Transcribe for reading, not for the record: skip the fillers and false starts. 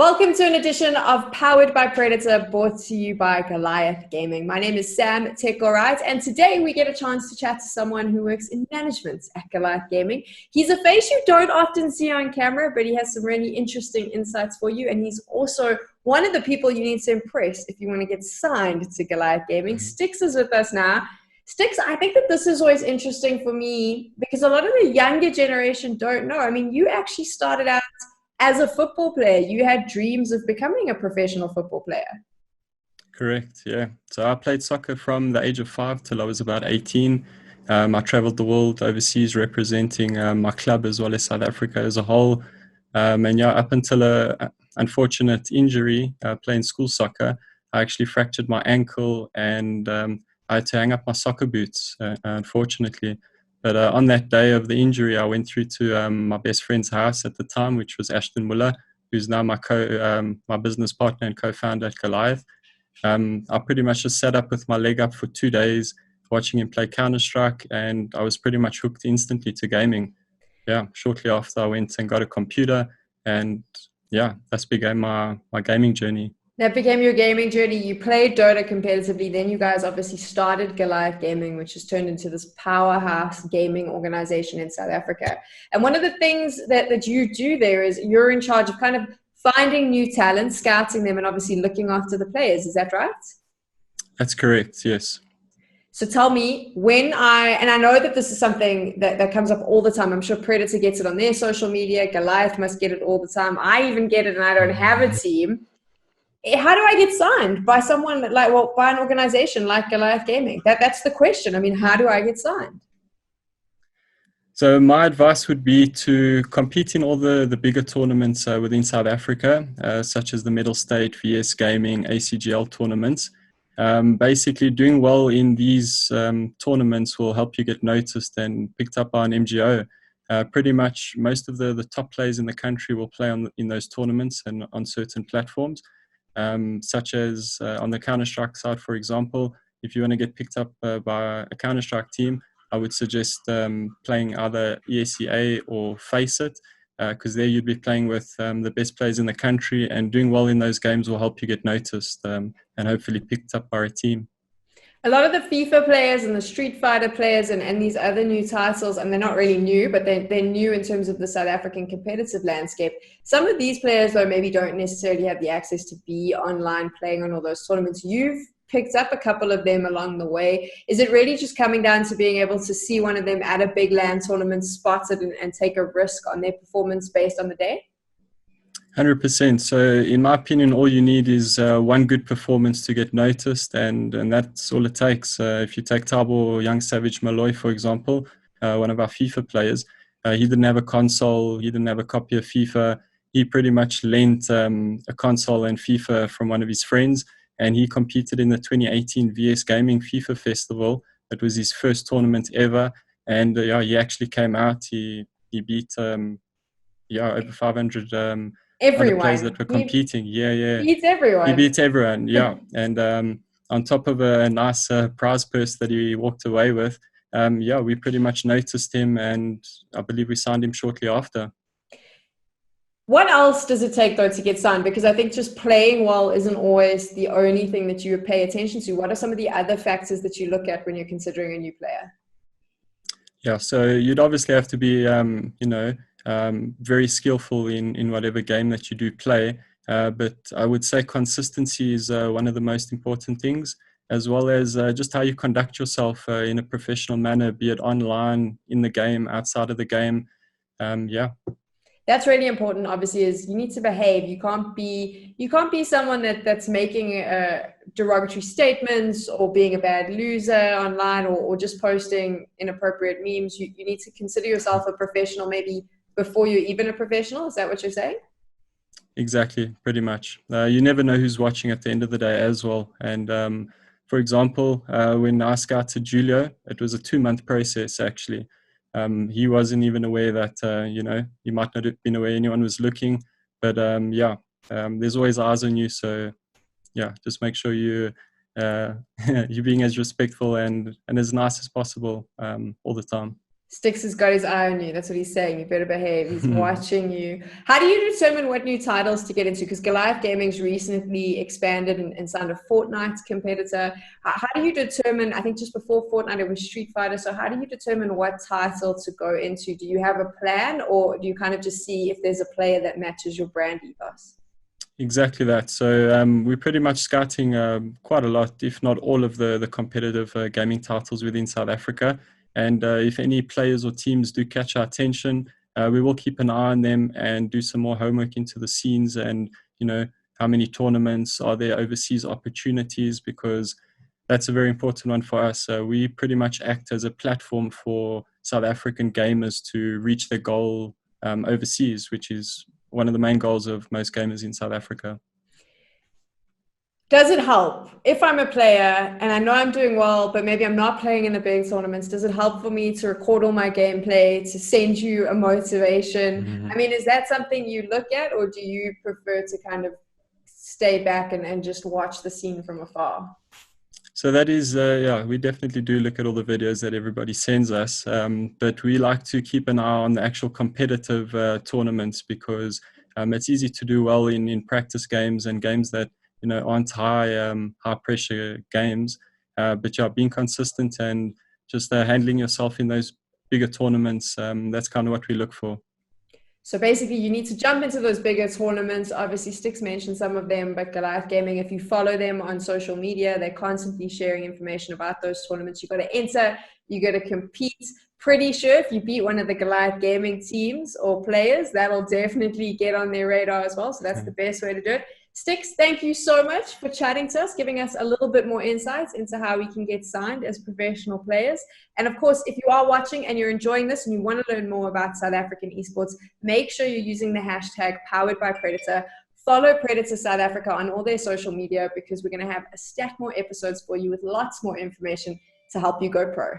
Welcome to an edition of Powered by Predator, brought to you by Goliath Gaming. My name is Sam Teck-Alright, and today we get a chance to chat to someone who works in management at Goliath Gaming. He's a face you don't often see on camera, but he has some really interesting insights for you, and he's also one of the people you need to impress if you want to get signed to Goliath Gaming. Styxs is with us now. Styxs, I think that this is always interesting for me because a lot of the younger generation don't know. I mean, you actually started out as a football player. You had dreams of becoming a professional football player. Correct, yeah. So I played soccer from the age of 5 till I was about 18. I traveled the world overseas representing my club as well as South Africa as a whole. And yeah, up until a unfortunate injury playing school soccer, I actually fractured my ankle and I had to hang up my soccer boots, unfortunately. But on that day of the injury, I went through to my best friend's house at the time, which was Ashton Muller, who's now my business partner and co-founder at Goliath. I pretty much just sat up with my leg up for 2 days, watching him play Counter-Strike, and I was pretty much hooked instantly to gaming. Yeah, shortly after I went and got a computer, and yeah, that's began my gaming journey. That became your gaming journey. You played Dota competitively. Then you guys obviously started Goliath Gaming, which has turned into this powerhouse gaming organization in South Africa. And one of the things that you do there is you're in charge of kind of finding new talent, scouting them, and obviously looking after the players. Is that right? That's correct, yes. So tell me, and I know that this is something that comes up all the time. I'm sure Predator gets it on their social media. Goliath must get it all the time. I even get it and I don't have a team. How do I get signed by someone by an organization like Goliath Gaming? That's the question. I mean, how do I get signed? So my advice would be to compete in all the bigger tournaments within South Africa, such as the Middle State, VS Gaming, ACGL tournaments. Basically, doing well in these tournaments will help you get noticed and picked up by an MGO. Pretty much most of the top players in the country will play in those tournaments and on certain platforms. Such as on the Counter-Strike side, for example. If you want to get picked up by a Counter-Strike team, I would suggest playing either ESEA or Face It, because there you'd be playing with the best players in the country, and doing well in those games will help you get noticed and hopefully picked up by a team. A lot of the FIFA players and the Street Fighter players and these other new titles, and they're not really new, but they're new in terms of the South African competitive landscape. Some of these players, though, maybe don't necessarily have the access to be online playing on all those tournaments. You've picked up a couple of them along the way. Is it really just coming down to being able to see one of them at a big LAN tournament, spot it, and take a risk on their performance based on the day? 100%. So in my opinion, all you need is one good performance to get noticed, and that's all it takes. If you take Tabo Young Savage Malloy, for example, one of our FIFA players, he didn't have a console, he didn't have a copy of FIFA. He pretty much lent a console and FIFA from one of his friends, and he competed in the 2018 VS Gaming FIFA Festival. It was his first tournament ever, and he actually came out. He beat over 500 other players that were competing. He beats everyone. He beats everyone, yeah. And on top of a nice prize purse that he walked away with, we pretty much noticed him, and I believe we signed him shortly after. What else does it take, though, to get signed? Because I think just playing well isn't always the only thing that you pay attention to. What are some of the other factors that you look at when you're considering a new player? Yeah, so you'd obviously have to be, very skillful in whatever game that you do play. But I would say consistency is one of the most important things, as well as just how you conduct yourself in a professional manner, be it online, in the game, outside of the game. That's really important. Obviously, is you need to behave. You can't be someone that's making derogatory statements or being a bad loser online or just posting inappropriate memes. You need to consider yourself a professional maybe before you're even a professional. Is that what you're saying? Exactly, pretty much. You never know who's watching at the end of the day as well. And for example, when I scouted Julio, it was a 2-month process actually. He wasn't even aware that, he might not have been aware anyone was looking. But there's always eyes on you. So yeah, just make sure you're being as respectful and as nice as possible all the time. Styxs has got his eye on you. That's what he's saying. You better behave. He's watching you. How do you determine what new titles to get into? Because Goliath Gaming's recently expanded and signed a Fortnite competitor. How do you determine, I think just before Fortnite, it was Street Fighter. So how do you determine what title to go into? Do you have a plan, or do you kind of just see if there's a player that matches your brand ethos? Exactly that. So we're pretty much scouting quite a lot, if not all of the competitive gaming titles within South Africa. And if any players or teams do catch our attention, we will keep an eye on them and do some more homework into the scenes and, how many tournaments, are there overseas opportunities, because that's a very important one for us. We pretty much act as a platform for South African gamers to reach their goal overseas, which is one of the main goals of most gamers in South Africa. Does it help if I'm a player and I know I'm doing well, but maybe I'm not playing in the big tournaments? Does it help for me to record all my gameplay, to send you a motivation? I mean, is that something you look at, or do you prefer to kind of stay back and just watch the scene from afar? So that is, we definitely do look at all the videos that everybody sends us, but we like to keep an eye on the actual competitive tournaments, because it's easy to do well in practice games and games that aren't high pressure games, but being consistent and just handling yourself in those bigger tournaments, that's kind of what we look for. So basically, you need to jump into those bigger tournaments. Obviously, Styxs mentioned some of them, but Goliath Gaming, if you follow them on social media, they're constantly sharing information about those tournaments. You've got to enter, you got to compete. Pretty sure if you beat one of the Goliath Gaming teams or players, that'll definitely get on their radar as well. So that's the best way to do it. Styxs, thank you so much for chatting to us, giving us a little bit more insights into how we can get signed as professional players. And of course, if you are watching and you're enjoying this and you want to learn more about South African esports, make sure you're using the hashtag #PoweredByPredator. Follow Predator South Africa on all their social media, because we're going to have a stack more episodes for you with lots more information to help you go pro.